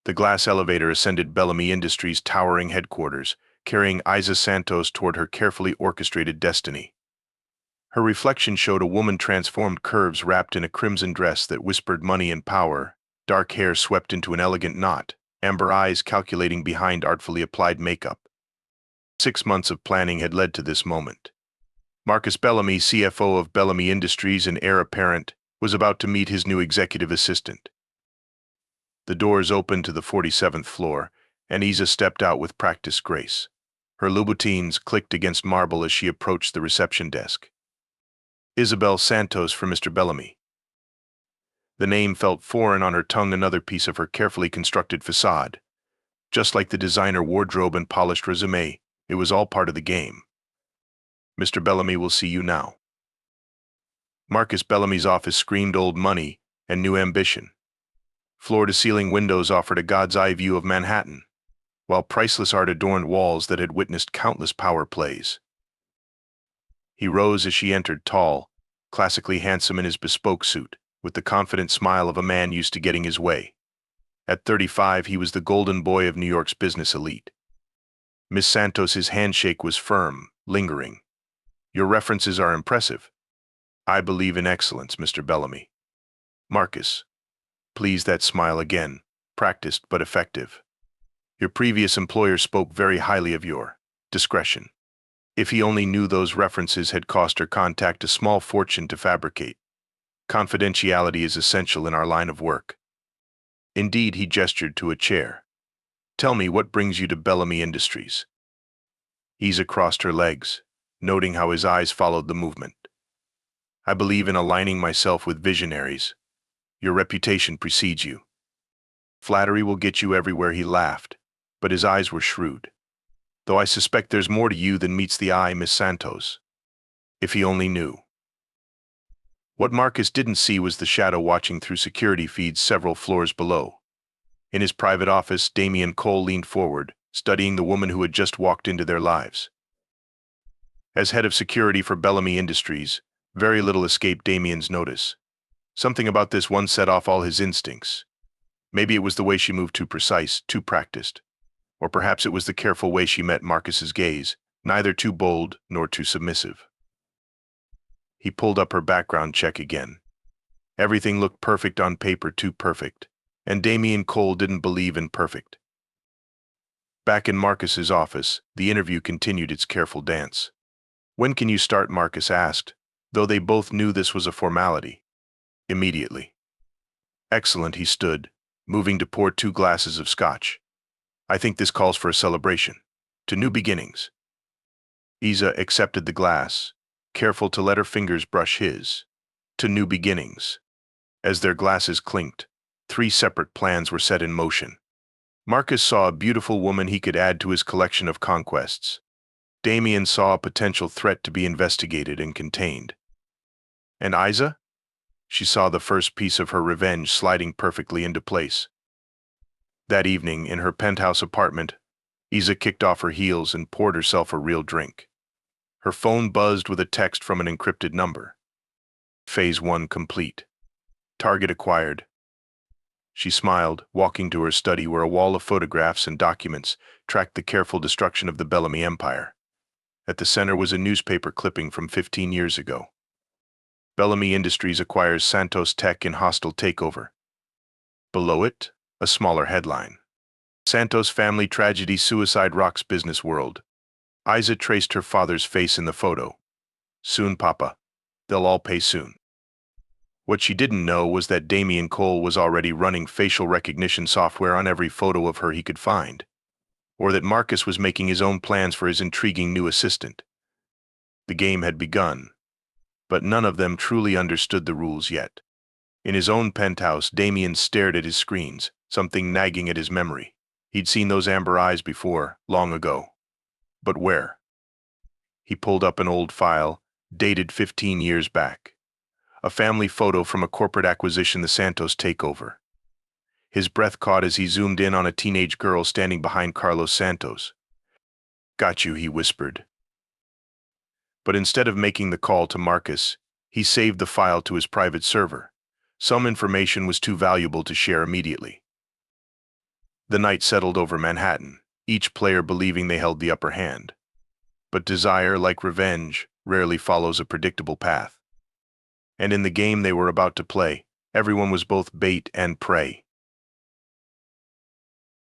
The glass elevator ascended Bellamy Industries' towering headquarters, carrying Isa Santos toward her carefully orchestrated destiny. Her reflection showed a woman transformed curves wrapped in a crimson dress that whispered money and power, dark hair swept into an elegant knot, amber eyes calculating behind artfully applied makeup. 6 months of planning had led to this moment. Marcus Bellamy, CFO of Bellamy Industries and heir apparent, was about to meet his new executive assistant. The doors opened to the 47th floor, and Isa stepped out with practiced grace. Her Louboutins clicked against marble as she approached the reception desk. Isabel Santos for Mr. Bellamy. The name felt foreign on her tongue, another piece of her carefully constructed facade. Just like the designer wardrobe and polished resume, it was all part of the game. Mr. Bellamy will see you now. Marcus Bellamy's office screamed old money and new ambition. Floor-to-ceiling windows offered a god's-eye view of Manhattan, while priceless art adorned walls that had witnessed countless power plays. He rose as she entered, tall, classically handsome in his bespoke suit, with the confident smile of a man used to getting his way. At 35, he was the golden boy of New York's business elite. Miss Santos's handshake was firm, lingering. Your references are impressive. I believe in excellence, Mr. Bellamy. Marcus. Please, that smile again, practiced but effective. Your previous employer spoke very highly of your discretion. If he only knew those references had cost her contact a small fortune to fabricate. Confidentiality is essential in our line of work. Indeed, he gestured to a chair. Tell me, what brings you to Bellamy Industries? Isa crossed her legs, noting how his eyes followed the movement. I believe in aligning myself with visionaries. Your reputation precedes you. Flattery will get you everywhere, he laughed, but his eyes were shrewd. Though I suspect there's more to you than meets the eye, Miss Santos. If he only knew. What Marcus didn't see was the shadow watching through security feeds several floors below. In his private office, Damian Cole leaned forward, studying the woman who had just walked into their lives. As head of security for Bellamy Industries, very little escaped Damian's notice. Something about this one set off all his instincts. Maybe it was the way she moved, too precise, too practiced. Or perhaps it was the careful way she met Marcus's gaze, neither too bold nor too submissive. He pulled up her background check again. Everything looked perfect on paper, too perfect, and Damian Cole didn't believe in perfect. Back in Marcus's office, the interview continued its careful dance. When can you start? Marcus asked, though they both knew this was a formality. Immediately. Excellent, he stood, moving to pour 2 glasses of scotch. I think this calls for a celebration. To new beginnings. Isa accepted the glass, careful to let her fingers brush his. To new beginnings. As their glasses clinked, 3 separate plans were set in motion. Marcus saw a beautiful woman he could add to his collection of conquests. Damian saw a potential threat to be investigated and contained. And Isa? She saw the first piece of her revenge sliding perfectly into place. That evening, in her penthouse apartment, Isa kicked off her heels and poured herself a real drink. Her phone buzzed with a text from an encrypted number. Phase 1 complete. Target acquired. She smiled, walking to her study where a wall of photographs and documents tracked the careful destruction of the Bellamy Empire. At the center was a newspaper clipping from 15 years ago. Bellamy Industries acquires Santos Tech in hostile takeover. Below it, a smaller headline. Santos family tragedy, suicide rocks business world. Isa traced her father's face in the photo. Soon, Papa. They'll all pay soon. What she didn't know was that Damian Cole was already running facial recognition software on every photo of her he could find. Or that Marcus was making his own plans for his intriguing new assistant. The game had begun. But none of them truly understood the rules yet. In his own penthouse, Damian stared at his screens, something nagging at his memory. He'd seen those amber eyes before, long ago. But where? He pulled up an old file, dated 15 years back. A family photo from a corporate acquisition, the Santos takeover. His breath caught as he zoomed in on a teenage girl standing behind Carlos Santos. Got you, he whispered. But instead of making the call to Marcus, he saved the file to his private server. Some information was too valuable to share immediately. The night settled over Manhattan, each player believing they held the upper hand. But desire, like revenge, rarely follows a predictable path. And in the game they were about to play, everyone was both bait and prey.